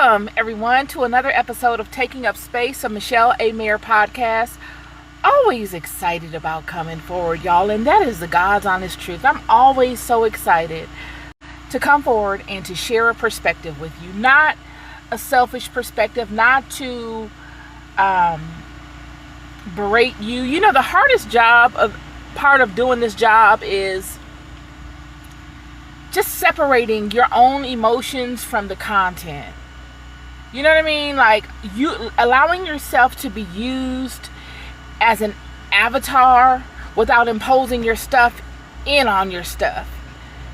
Welcome, everyone, to another episode of Taking Up Space, a Michelle A. Mayer podcast. Always excited about coming forward, y'all, and that is the God's honest truth. I'm always so excited to come forward and to share a perspective with you. Not a selfish perspective, not to berate you. You know, the hardest part of doing this job is just separating your own emotions from the content. You know what I mean? Like, you allowing yourself to be used as an avatar without imposing your stuff in on your stuff.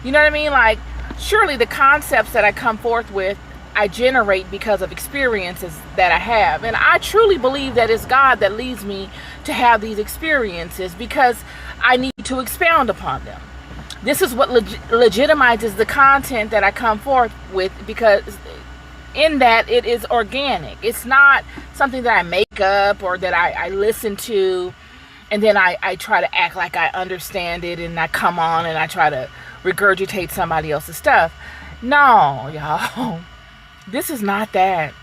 You know what I mean? Like, surely the concepts that I come forth with, I generate because of experiences that I have. And I truly believe that it's God that leads me to have these experiences because I need to expound upon them. This is what legitimizes the content that I come forth with, because in that it is organic. It's not something that I make up or that I listen to and then I try to act like I understand it and I come on and I try to regurgitate somebody else's stuff. No, y'all. This is not that.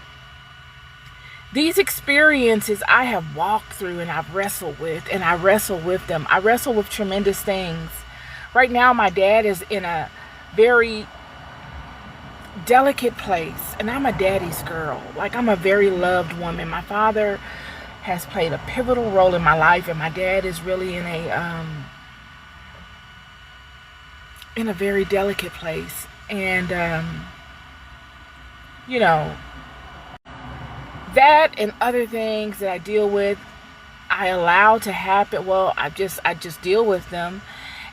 These experiences I have walked through and I've wrestled with, and I wrestle with them. I wrestle with tremendous things. Right now, my dad is in a very delicate place, and I'm a daddy's girl. Like, I'm a very loved woman. My father has played a pivotal role in my life, and my dad is really in a very delicate place. And you know, that and other things that I deal with, I allow to happen. Well, I just deal with them.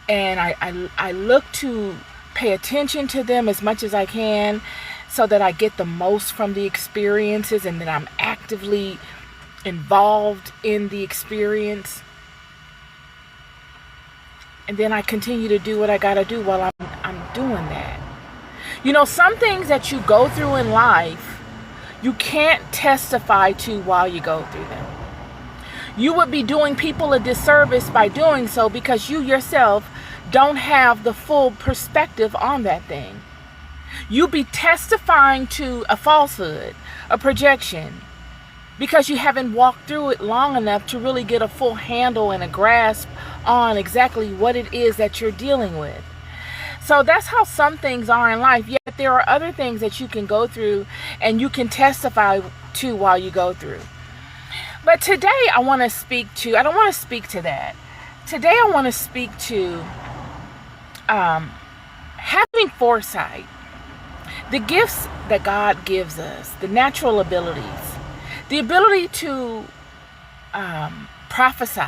And I look to pay attention to them as much as I can so that I get the most from the experiences and that I'm actively involved in the experience. And then I continue to do what I gotta do while I'm doing that. You know, some things that you go through in life, you can't testify to while you go through them. You would be doing people a disservice by doing so because you yourself don't have the full perspective on that thing. You'd be testifying to a falsehood, a projection, because you haven't walked through it long enough to really get a full handle and a grasp on exactly what it is that you're dealing with. So that's how some things are in life. Yet there are other things that you can go through and you can testify to while you go through. But today I don't want to speak to that. Today I want to speak to having foresight, the gifts that God gives us, the natural abilities, the ability to prophesy,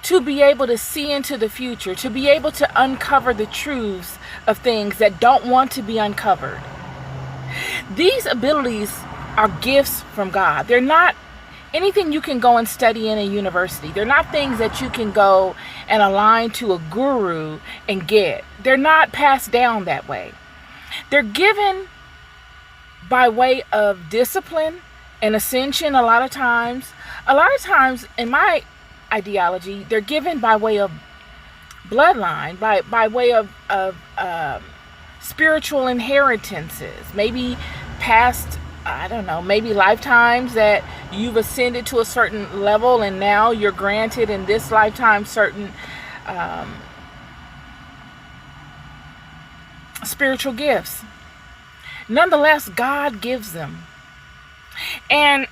to be able to see into the future, to be able to uncover the truths of things that don't want to be uncovered. These abilities are gifts from God. They're not anything you can go and study in a university. They're not things that you can go and align to a guru and get. They're not passed down that way. They're given by way of discipline and ascension a lot of times. A lot of times in my ideology, they're given by way of bloodline, by way of spiritual inheritances, maybe past, I don't know, maybe lifetimes that you've ascended to a certain level and now you're granted in this lifetime certain spiritual gifts. Nonetheless, God gives them. And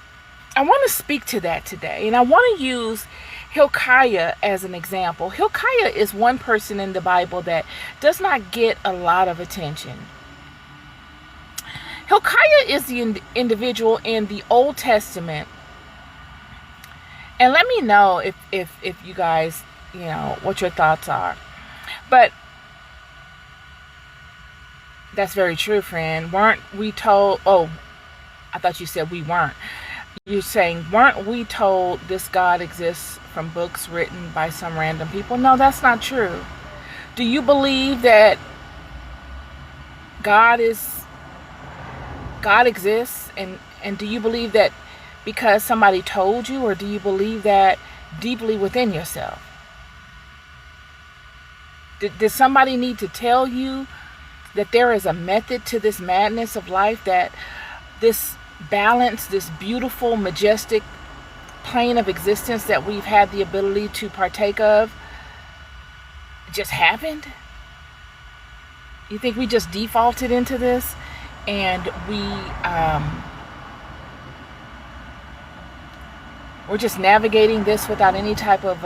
I want to speak to that today. And I want to use Hilkiah as an example. Hilkiah is one person in the Bible that does not get a lot of attention. Hilkiah is the individual in the Old Testament. And let me know if you guys, you know, what your thoughts are. But that's very true, friend. Weren't we told, oh, I thought you said we weren't. You're saying, weren't we told this God exists from books written by some random people? No, that's not true. Do you believe that God exists? And do you believe that because somebody told you, or do you believe that deeply within yourself? Did somebody need to tell you that there is a method to this madness of life, that this balance, this beautiful, majestic plane of existence that we've had the ability to partake of just happened? You think we just defaulted into this and we're just navigating this without any type of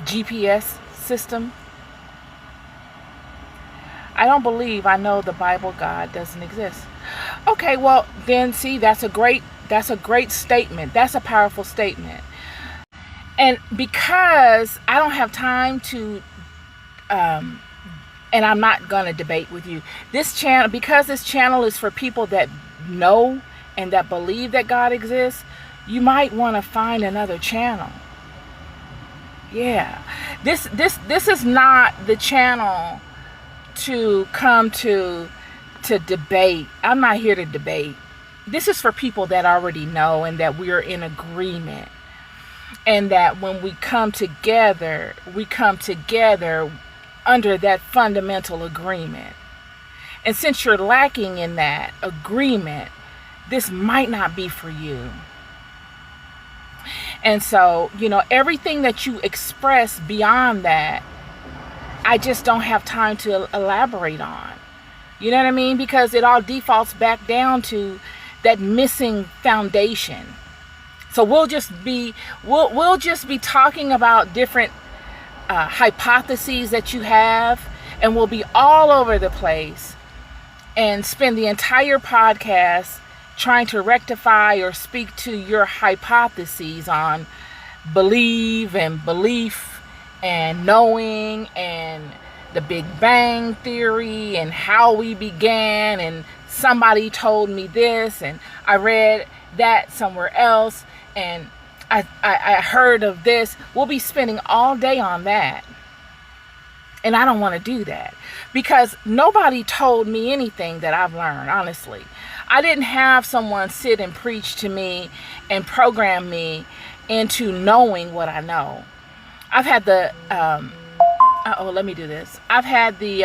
GPS system? I don't believe I know the Bible God doesn't exist. Okay, well then see, that's a great statement. That's a powerful statement. And because I don't have time to and I'm not going to debate with you. Because this channel is for people that know and that believe that God exists, you might want to find another channel. Yeah. This is not the channel to come to debate. I'm not here to debate. This is for people that already know and that we're in agreement. And that when we come together under that fundamental agreement. And since you're lacking in that agreement, this might not be for you. And so, everything that you express beyond that, I just don't have time to elaborate on. You know what I mean? Because it all defaults back down to that missing foundation. So we'll just be talking about different hypotheses that you have, and we'll be all over the place and spend the entire podcast trying to rectify or speak to your hypotheses on belief and knowing and the Big Bang Theory and how we began, and somebody told me this and I read that somewhere else and I heard of this. We'll be spending all day on that. And I don't want to do that because nobody told me anything that I've learned, honestly. I didn't have someone sit and preach to me and program me into knowing what I know. I've had the, let me do this. I've had the,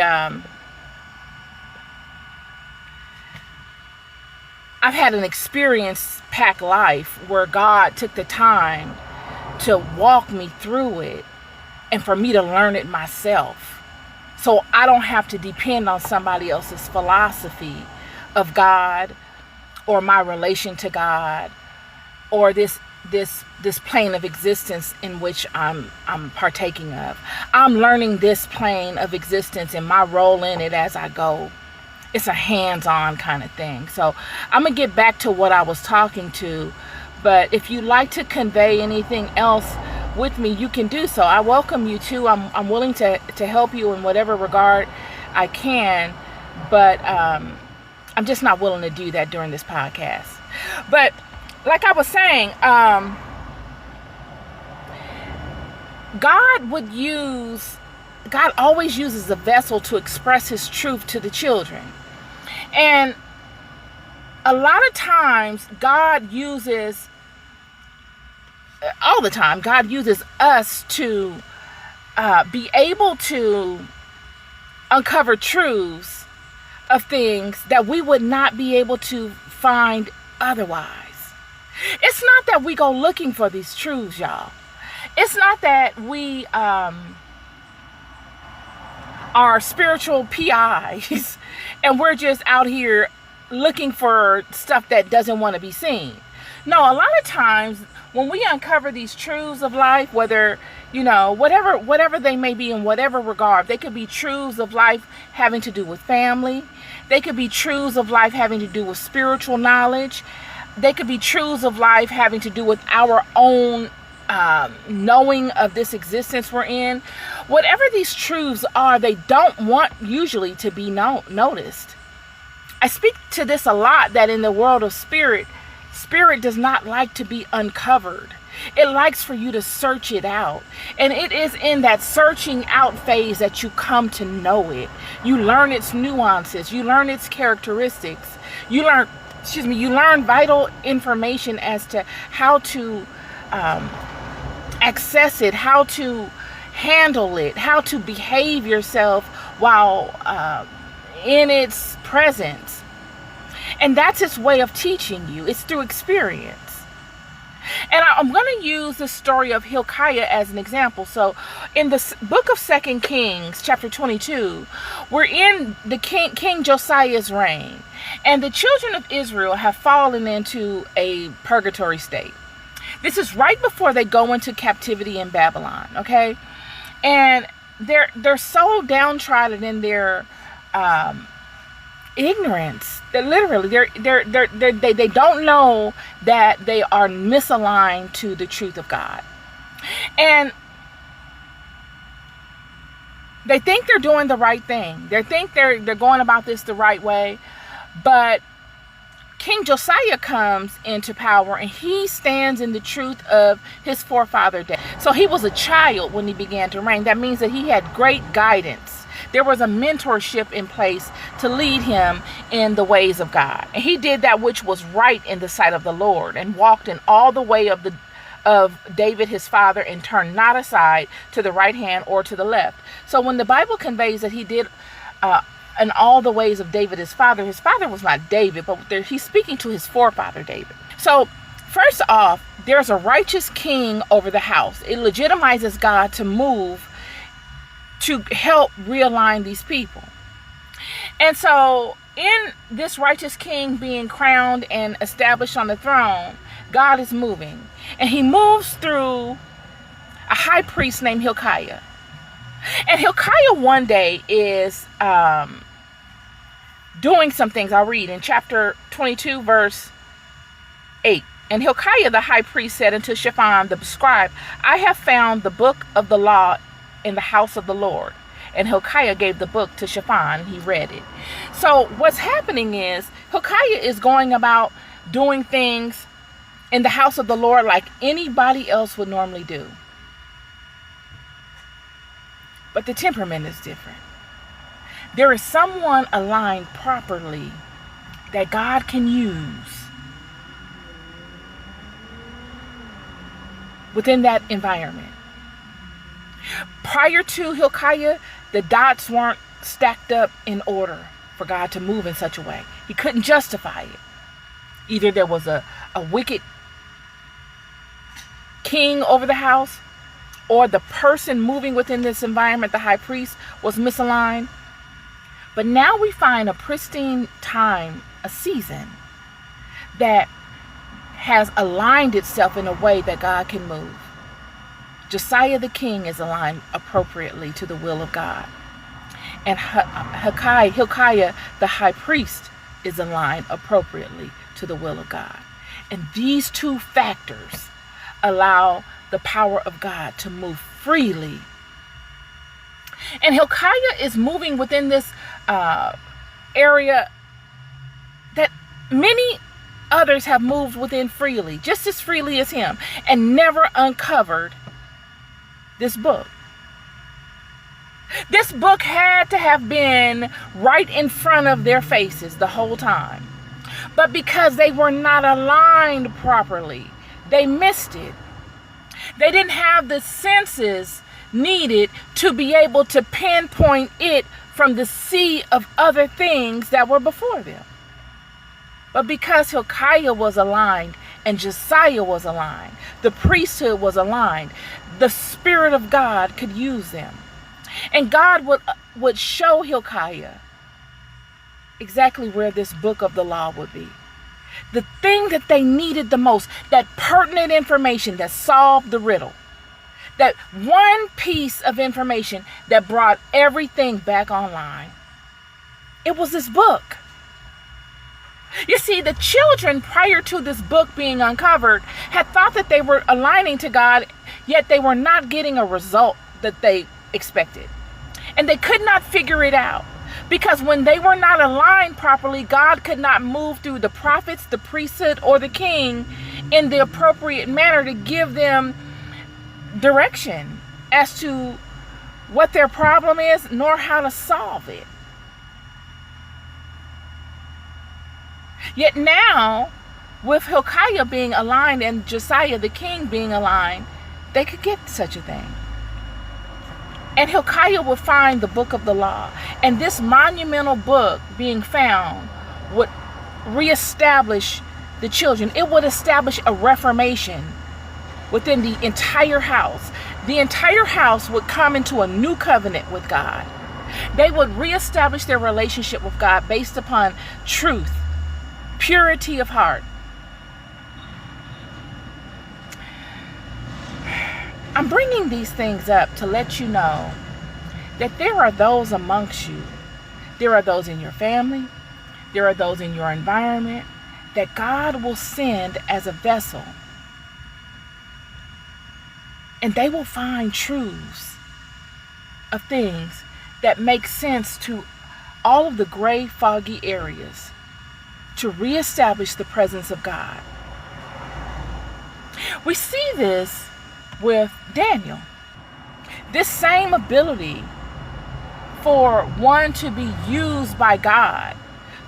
I've had an experience-packed life where God took the time to walk me through it and for me to learn it myself. So I don't have to depend on somebody else's philosophy of God or my relation to God or this plane of existence in which I'm partaking of. I'm learning this plane of existence and my role in it as I go. It's a hands-on kind of thing. So I'm going to get back to what I was talking to. But if you'd like to convey anything else with me, you can do so. I welcome you too. I'm willing to help you in whatever regard I can. But I'm just not willing to do that during this podcast. But like I was saying, God always uses a vessel to express his truth to the children. And a lot of times all the time, God uses us to be able to uncover truths of things that we would not be able to find otherwise. It's not that we go looking for these truths, y'all. It's not that we are spiritual PIs and we're just out here looking for stuff that doesn't want to be seen. No, a lot of times when we uncover these truths of life, whether, whatever they may be in whatever regard, they could be truths of life having to do with family. They could be truths of life having to do with spiritual knowledge. They could be truths of life having to do with our own knowing of this existence we're in. Whatever these truths are, they don't want usually to be noticed. I speak to this a lot, that in the world of spirit does not like to be uncovered. It likes for you to search it out. And it is in that searching out phase that you come to know it. You learn its nuances. You learn its characteristics. You learn vital information as to how to access it, how to handle it, how to behave yourself while in its presence. And that's its way of teaching you. It's through experience. And I'm going to use the story of Hilkiah as an example. So in the book of 2 Kings, chapter 22, we're in the King Josiah's reign. And the children of Israel have fallen into a purgatory state. This is right before they go into captivity in Babylon, okay? And they're so downtrodden in their ignorance that literally they don't know that they are misaligned to the truth of God. And they think they're doing the right thing. They think they're going about this the right way. But King Josiah comes into power and he stands in the truth of his forefather David. So he was a child when he began to reign. That means that he had great guidance. There was a mentorship in place to lead him in the ways of God. And he did that which was right in the sight of the Lord and walked in all the way of David his father and turned not aside to the right hand or to the left. So when the Bible conveys that he did in all the ways of David his father was not David, but he's speaking to his forefather David. So first off, there's a righteous king over the house. It legitimizes God to move to help realign these people. And so in this righteous king being crowned and established on the throne, God is moving. And he moves through a high priest named Hilkiah. And Hilkiah one day is doing some things. I'll read in chapter 22, verse 8. And Hilkiah the high priest said unto Shaphan the scribe, I have found the book of the law in the house of the Lord. And Hilkiah gave the book to Shaphan, and he read it. So what's happening is Hilkiah is going about doing things in the house of the Lord like anybody else would normally do. But the temperament is different. There is someone aligned properly that God can use within that environment. Prior to Hilkiah, the dots weren't stacked up in order for God to move in such a way. He couldn't justify it. Either there was a wicked king over the house, or the person moving within this environment, the high priest, was misaligned. But now we find a pristine time, a season, that has aligned itself in a way that God can move. Josiah the king is aligned appropriately to the will of God. And Hilkiah the high priest is aligned appropriately to the will of God. And these two factors allow the power of God to move freely. And Hilkiah is moving within this area that many others have moved within freely, just as freely as him, and never uncovered this book. This book had to have been right in front of their faces the whole time. But because they were not aligned properly, they missed it. They didn't have the senses needed to be able to pinpoint it from the sea of other things that were before them. But because Hilkiah was aligned and Josiah was aligned, the priesthood was aligned, the Spirit of God could use them. And God would show Hilkiah exactly where this book of the law would be. The thing that they needed the most, that pertinent information that solved the riddle, that one piece of information that brought everything back online. It was this book. You see, the children prior to this book being uncovered had thought that they were aligning to God, yet they were not getting a result that they expected. And they could not figure it out. Because when they were not aligned properly, God could not move through the prophets, the priesthood, or the king in the appropriate manner to give them direction as to what their problem is, nor how to solve it. Yet now, with Hilkiah being aligned and Josiah the king being aligned, they could get such a thing. And Hilkiah would find the book of the law. And this monumental book being found would reestablish the children. It would establish a reformation within the entire house. The entire house would come into a new covenant with God. They would reestablish their relationship with God based upon truth, purity of heart. I'm bringing these things up to let you know that there are those amongst you, there are those in your family, there are those in your environment that God will send as a vessel. And they will find truths of things that make sense to all of the gray, foggy areas to reestablish the presence of God. We see this with Daniel. This same ability for one to be used by God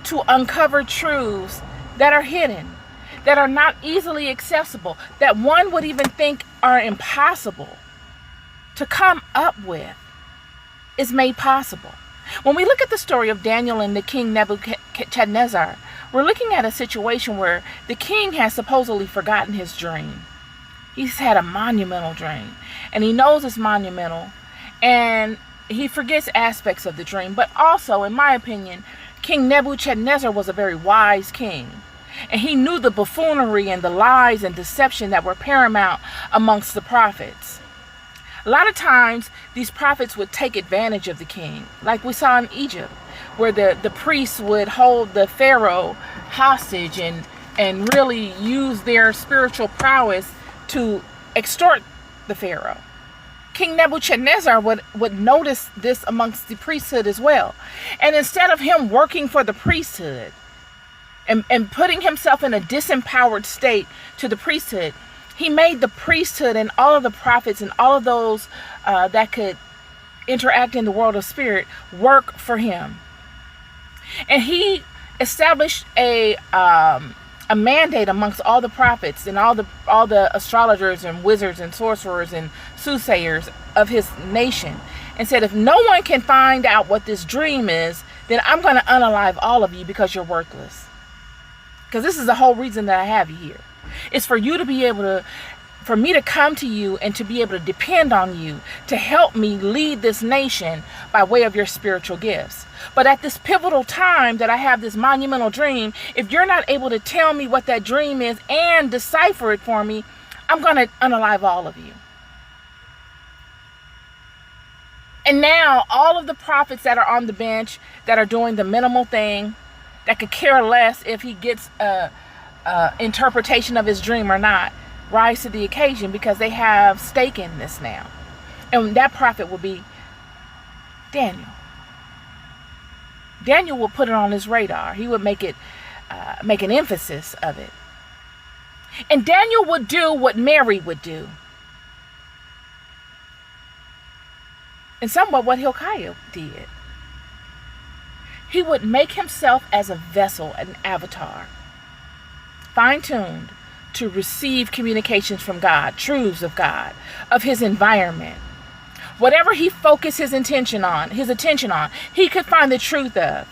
to uncover truths that are hidden, that are not easily accessible, that one would even think are impossible to come up with, is made possible. When we look at the story of Daniel and the king Nebuchadnezzar, we're looking at a situation where the king has supposedly forgotten his dream. He's had a monumental dream, and he knows it's monumental, and he forgets aspects of the dream. But also, in my opinion, King Nebuchadnezzar was a very wise king, and he knew the buffoonery and the lies and deception that were paramount amongst the prophets. A lot of times, these prophets would take advantage of the king, like we saw in Egypt, where the priests would hold the Pharaoh hostage and really use their spiritual prowess to extort the Pharaoh. King Nebuchadnezzar would notice this amongst the priesthood as well. And instead of him working for the priesthood and putting himself in a disempowered state to the priesthood, he made the priesthood and all of the prophets and all of those that could interact in the world of spirit work for him. And he established a mandate amongst all the prophets and all the astrologers and wizards and sorcerers and soothsayers of his nation, and said, if no one can find out what this dream is, then I'm going to unalive all of you because you're worthless. Because this is the whole reason that I have you here. It's for you to be able to, for me to come to you and to be able to depend on you to help me lead this nation by way of your spiritual gifts. But at this pivotal time that I have this monumental dream, if you're not able to tell me what that dream is and decipher it for me, I'm going to unalive all of you. And now all of the prophets that are on the bench, that are doing the minimal thing, that could care less if he gets a interpretation of his dream or not, rise to the occasion because they have stake in this now. And that prophet will be Daniel. Daniel will put it on his radar. He would make an emphasis of it. And Daniel would do what Mary would do. And somewhat what Hilkiah did. He would make himself as a vessel, an avatar, fine-tuned to receive communications from God, truths of God, of his environment. Whatever he focused his attention on, he could find the truth of.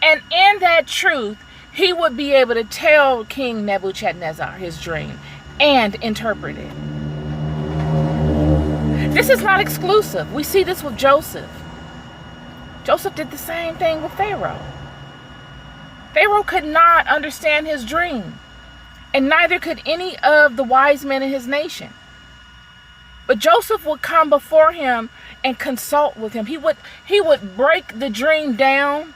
And in that truth, he would be able to tell King Nebuchadnezzar his dream and interpret it. This is not exclusive. We see this with Joseph. Joseph did the same thing with Pharaoh. Pharaoh could not understand his dream, and neither could any of the wise men in his nation. But Joseph would come before him and consult with him. He would break the dream down,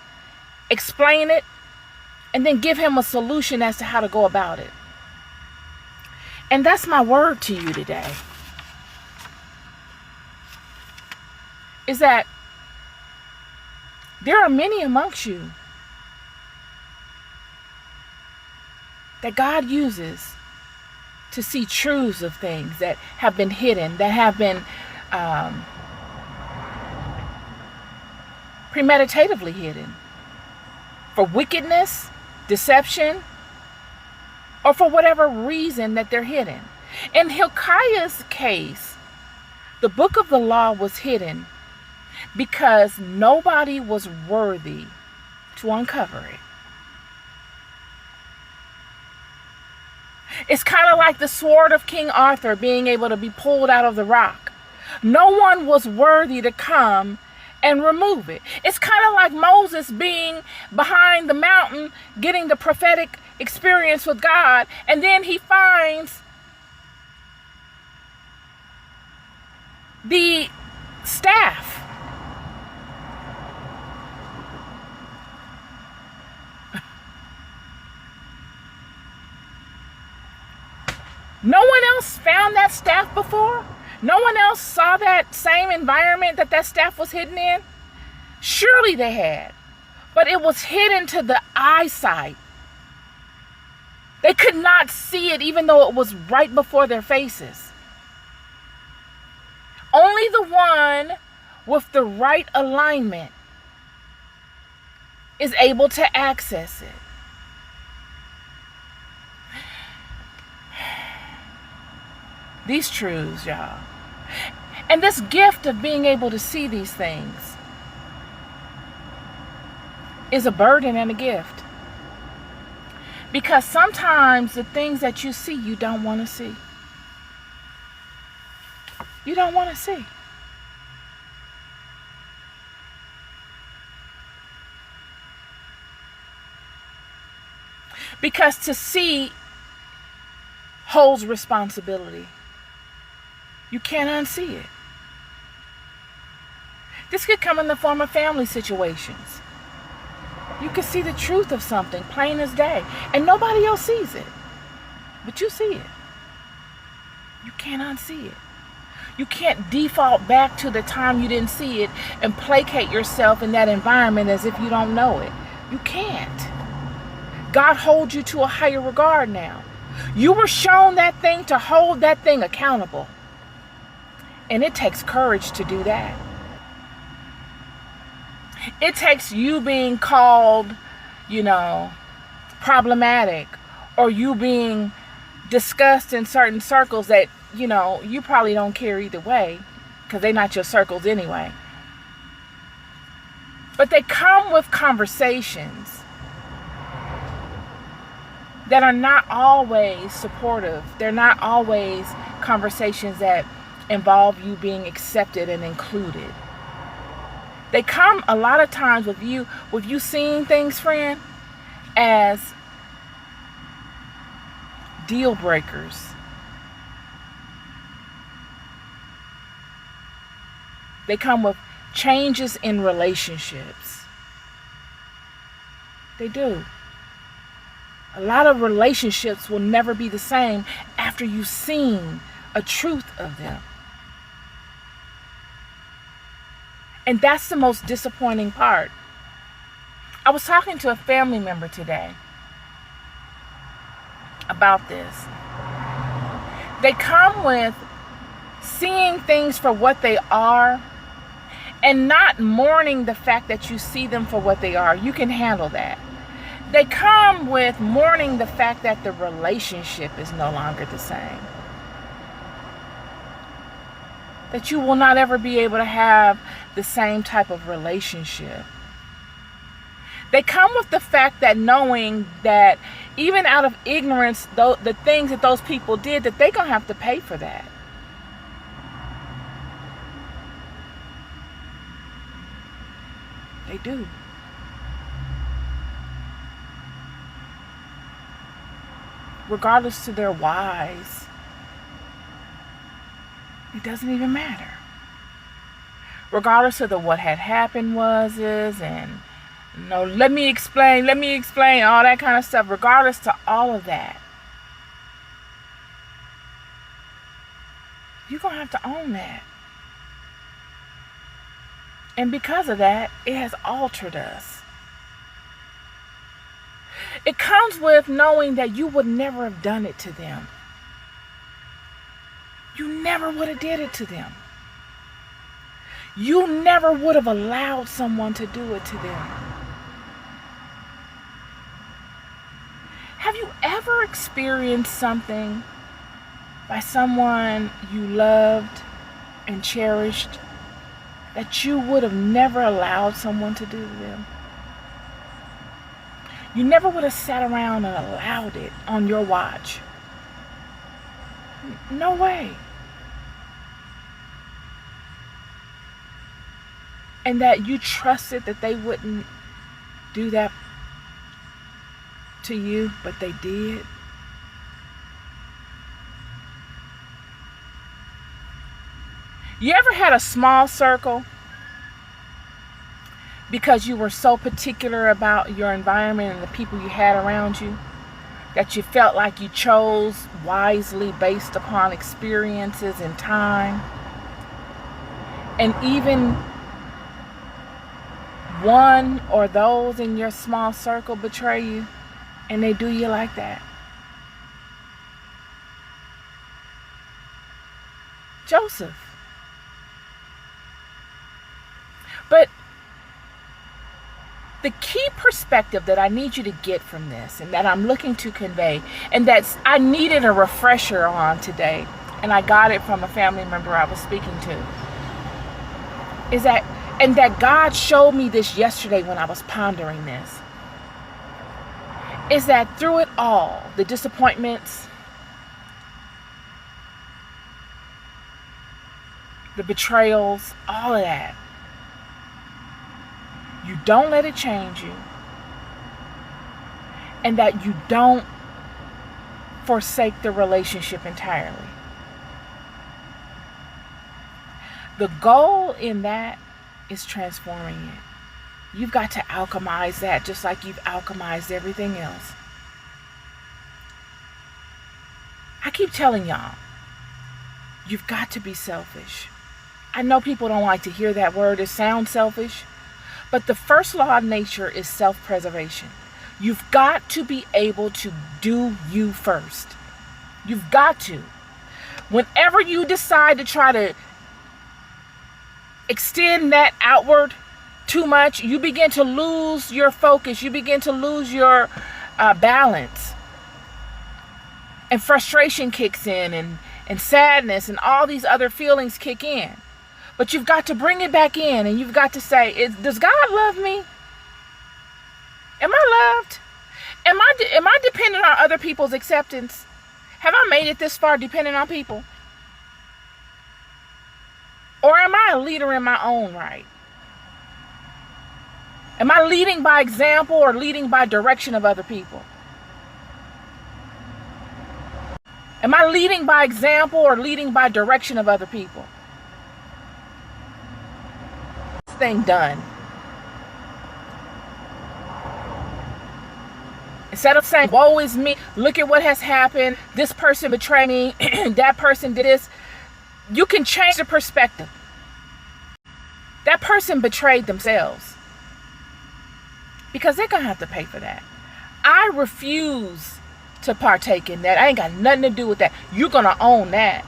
explain it, and then give him a solution as to how to go about it. And that's my word to you today. Is that there are many amongst you that God uses to see truths of things that have been hidden, that have been premeditatively hidden for wickedness, deception, or for whatever reason that they're hidden. In Hilkiah's case, the book of the law was hidden because nobody was worthy to uncover it. It's kind of like the sword of King Arthur being able to be pulled out of the rock. No one was worthy to come and remove it. It's kind of like Moses being behind the mountain, getting the prophetic experience with God, and then he finds the staff. No one else found that staff before? No one else saw that same environment that staff was hidden in? Surely they had. But it was hidden to the eyesight. They could not see it even though it was right before their faces. Only the one with the right alignment is able to access it. These truths, y'all. And this gift of being able to see these things is a burden and a gift. Because sometimes the things that you see, you don't want to see. You don't want to see. Because to see holds responsibility. You can't unsee it. This could come in the form of family situations. You can see the truth of something plain as day, and nobody else sees it. But you see it. You can't unsee it. You can't default back to the time you didn't see it and placate yourself in that environment as if you don't know it. You can't. God holds you to a higher regard now. You were shown that thing to hold that thing accountable. And it takes courage to do that. It takes you being called, problematic, or you being discussed in certain circles that, you probably don't care either way, because they're not your circles anyway. But they come with conversations that are not always supportive. They're not always conversations that involve you being accepted and included. They come a lot of times with you seeing things, friend, as deal breakers. They come with changes in relationships. They do. A lot of relationships will never be the same after you've seen a truth of them. And that's the most disappointing part. I was talking to a family member today about this. They come with seeing things for what they are and not mourning the fact that you see them for what they are. You can handle that. They come with mourning the fact that the relationship is no longer the same. That you will not ever be able to have the same type of relationship. They come with the fact that knowing that even out of ignorance, the things that those people did, that they're going to have to pay for that. They do. Regardless to their whys, it doesn't even matter. Regardless of what had happened and let me explain, all that kind of stuff. Regardless to all of that, you're going to have to own that. And because of that, it has altered us. It comes with knowing that you would never have done it to them. You never would have did it to them. You never would have allowed someone to do it to them. Have you ever experienced something by someone you loved and cherished that you would have never allowed someone to do to them. You never would have sat around and allowed it on your watch. No way. And that you trusted that they wouldn't do that to you, but they did. You ever had a small circle because you were so particular about your environment and the people you had around you that you felt like you chose wisely based upon experiences and time? And even one or those in your small circle betray you, and they do you like that. Joseph. But the key perspective that I need you to get from this, and that I'm looking to convey, and that I needed a refresher on today, and I got it from a family member I was speaking to, is that, and that God showed me this yesterday when I was pondering this, is that through it all, the disappointments, the betrayals, all of that, you don't let it change you, and that you don't forsake the relationship entirely. The goal in that is transforming it. You've got to alchemize that just like you've alchemized everything else. I keep telling y'all, you've got to be selfish. I know people don't like to hear that word. It sounds selfish. But the first law of nature is self-preservation. You've got to be able to do you first. You've got to. Whenever you decide to try to extend that outward too much, you begin to lose your focus. You begin to lose your balance. And frustration kicks in, and sadness and all these other feelings kick in. But you've got to bring it back in, and you've got to say, does God love me? Am I loved? Am I dependent on other people's acceptance? Have I made it this far dependent on people? Or am I a leader in my own right? Am I leading by example or leading by direction of other people? Am I leading by example or leading by direction of other people? Thing done. Instead of saying, woe is me, look at what has happened, this person betrayed me, that person did this, you can change the perspective. That person betrayed themselves, because they're going to have to pay for that. I refuse to partake in that. I ain't got nothing to do with that. You're going to own that.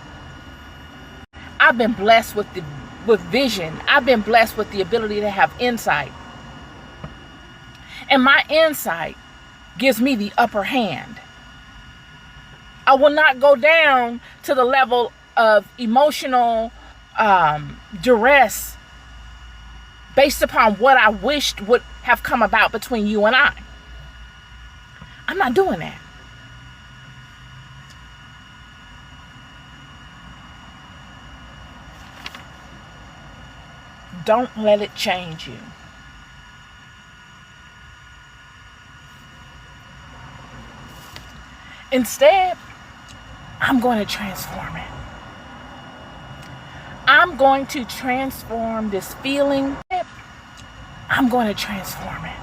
I've been blessed with vision. I've been blessed with the ability to have insight. And my insight gives me the upper hand. I will not go down to the level of emotional duress based upon what I wished would have come about between you and I. I'm not doing that. Don't let it change you. Instead, I'm going to transform it. I'm going to transform this feeling. I'm going to transform it.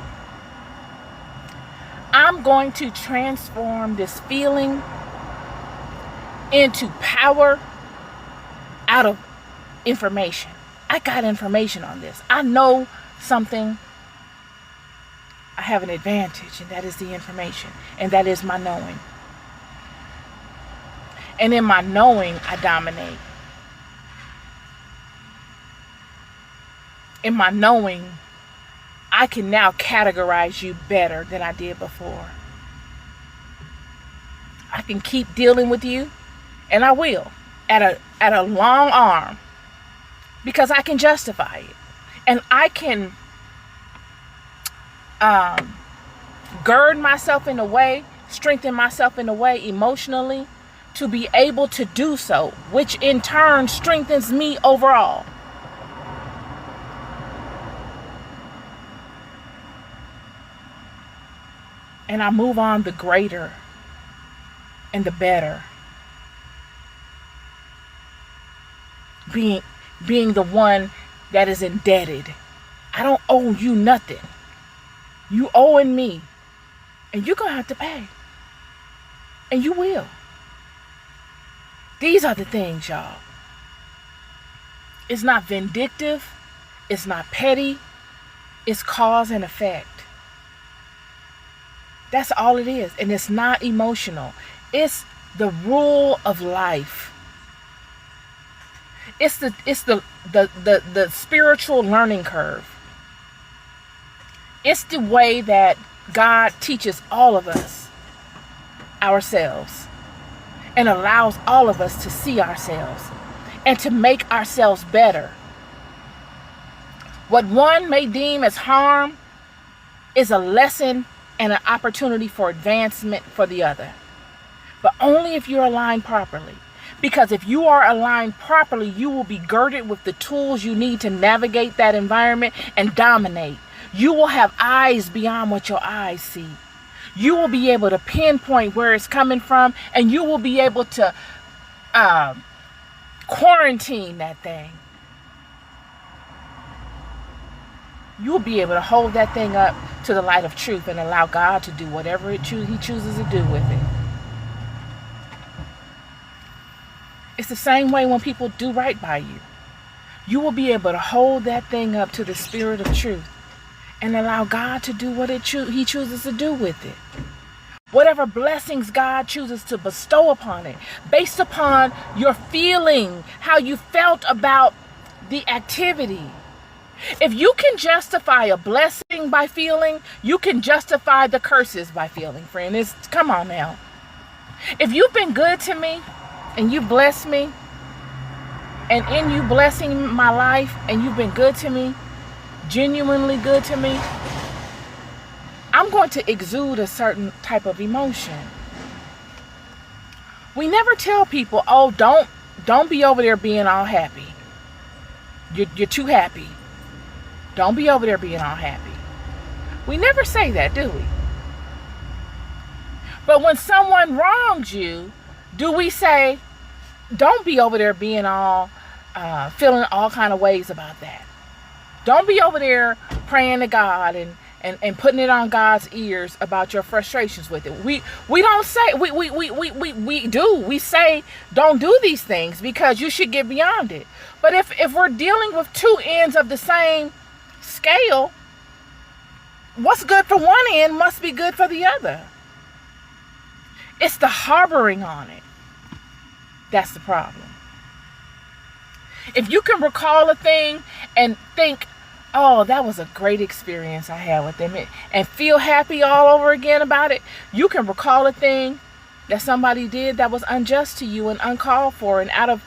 I'm going to transform this feeling into power out of information. I got information on this. I know something. I have an advantage, and that is the information, and that is my knowing. And in my knowing, I dominate. In my knowing, I can now categorize you better than I did before. I can keep dealing with you And I will, at a long arm, because I can justify it. And I can gird myself in a way, strengthen myself in a way emotionally to be able to do so, which in turn strengthens me overall. And I move on the greater and the better. Being the one that is indebted. I don't owe you nothing. You owing me. And you're going to have to pay. And you will. These are the things, y'all. It's not vindictive. It's not petty. It's cause and effect. That's all it is. And it's not emotional. It's the rule of life. It's the spiritual learning curve. It's the way that God teaches all of us ourselves and allows all of us to see ourselves and to make ourselves better. What one may deem as harm is a lesson and an opportunity for advancement for the other. But only if you're aligned properly. Because if you are aligned properly, you will be girded with the tools you need to navigate that environment and dominate. You will have eyes beyond what your eyes see. You will be able to pinpoint where it's coming from, and you will be able to quarantine that thing. You will be able to hold that thing up to the light of truth and allow God to do whatever He chooses to do with it. It's the same way when people do right by you. You will be able to hold that thing up to the spirit of truth and allow God to do what He chooses to do with it. Whatever blessings God chooses to bestow upon it, based upon your feeling, how you felt about the activity. If you can justify a blessing by feeling, you can justify the curses by feeling, friend. Come on now. If you've been good to me and you blessed me, and in you blessing my life, and you've been good to me, genuinely good to me, I'm going to exude a certain type of emotion. We never tell people, oh, don't be over there being all happy. You're too happy. Don't be over there being all happy. We never say that, do we? But when someone wrongs you, do we say, don't be over there being all, feeling all kind of ways about that. Don't be over there praying to God and putting it on God's ears about your frustrations with it. We don't say, we do. We say, don't do these things because you should get beyond it. But if we're dealing with two ends of the same scale, what's good for one end must be good for the other. It's the harboring on it. That's the problem. If you can recall a thing and think, oh, that was a great experience I had with them, and feel happy all over again about it, you can recall a thing that somebody did that was unjust to you and uncalled for and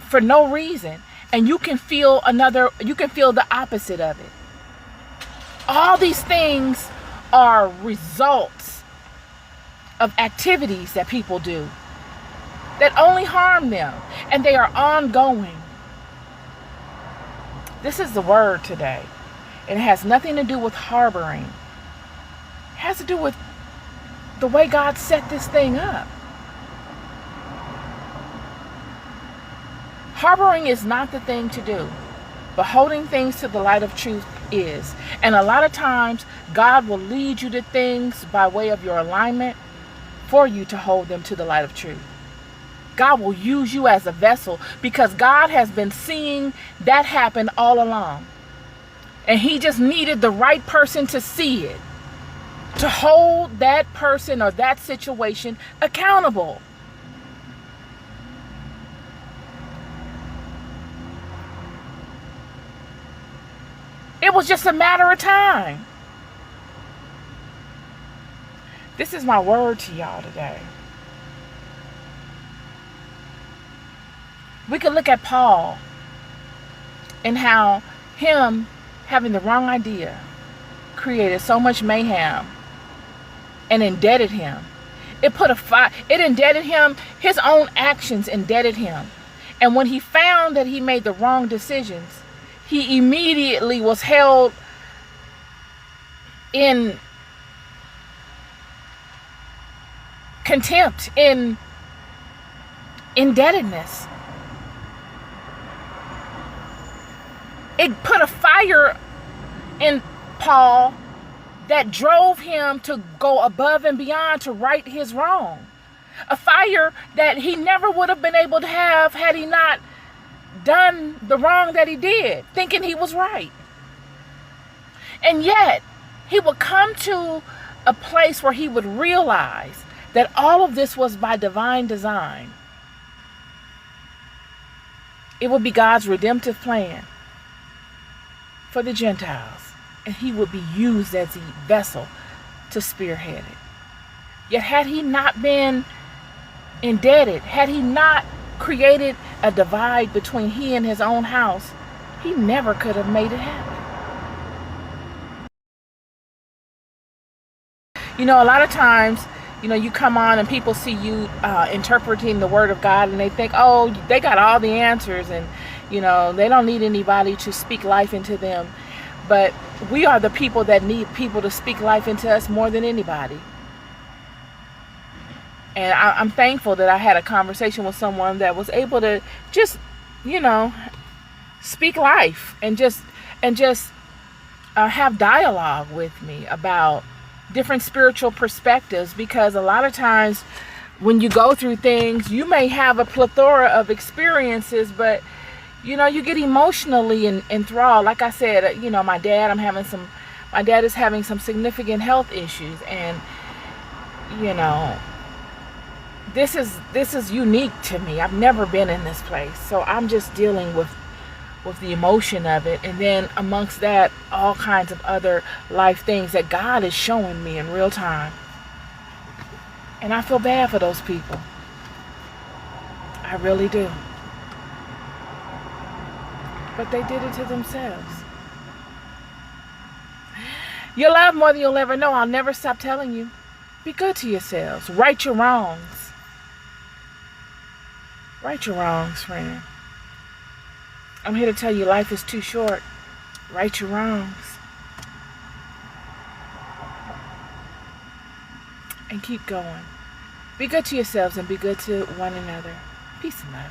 for no reason, and you can feel the opposite of it. All these things are results of activities that people do that only harm them, and they are ongoing. This is the word today. It has nothing to do with harboring. It has to do with the way God set this thing up. Harboring is not the thing to do, but holding things to the light of truth is. And a lot of times, God will lead you to things by way of your alignment for you to hold them to the light of truth. God will use you as a vessel because God has been seeing that happen all along. And He just needed the right person to see it, to hold that person or that situation accountable. It was just a matter of time. This is my word to y'all today. We could look at Paul and how him having the wrong idea created so much mayhem and indebted him. It indebted him, his own actions indebted him. And when he found that he made the wrong decisions, he immediately was held in contempt, in indebtedness. It put a fire in Paul that drove him to go above and beyond to right his wrong. A fire that he never would have been able to have had he not done the wrong that he did, thinking he was right. And yet, he would come to a place where he would realize that all of this was by divine design. It would be God's redemptive plan for the Gentiles, and he would be used as a vessel to spearhead it. Yet had he not been indebted, had he not created a divide between he and his own house, he never could have made it happen. You know, a lot of times, you know, you come on and people see you interpreting the word of God, and they think, oh, they got all the answers, and, you know, they don't need anybody to speak life into them. But we are the people that need people to speak life into us more than anybody. And I'm thankful that I had a conversation with someone that was able to just, you know, speak life and just have dialogue with me about different spiritual perspectives. Because a lot of times when you go through things, you may have a plethora of experiences, but you know, you get emotionally enthralled. Like I said, you know, my dad is having some significant health issues, and you know, this is unique to me. I've never been in this place, so I'm just dealing with the emotion of it, and then amongst that, all kinds of other life things that God is showing me in real time. And I feel bad for those people. I really do. But they did it to themselves. You'll love more than you'll ever know. I'll never stop telling you. Be good to yourselves. Right your wrongs. Right your wrongs, friend. I'm here to tell you life is too short. Right your wrongs. And keep going. Be good to yourselves and be good to one another. Peace and love.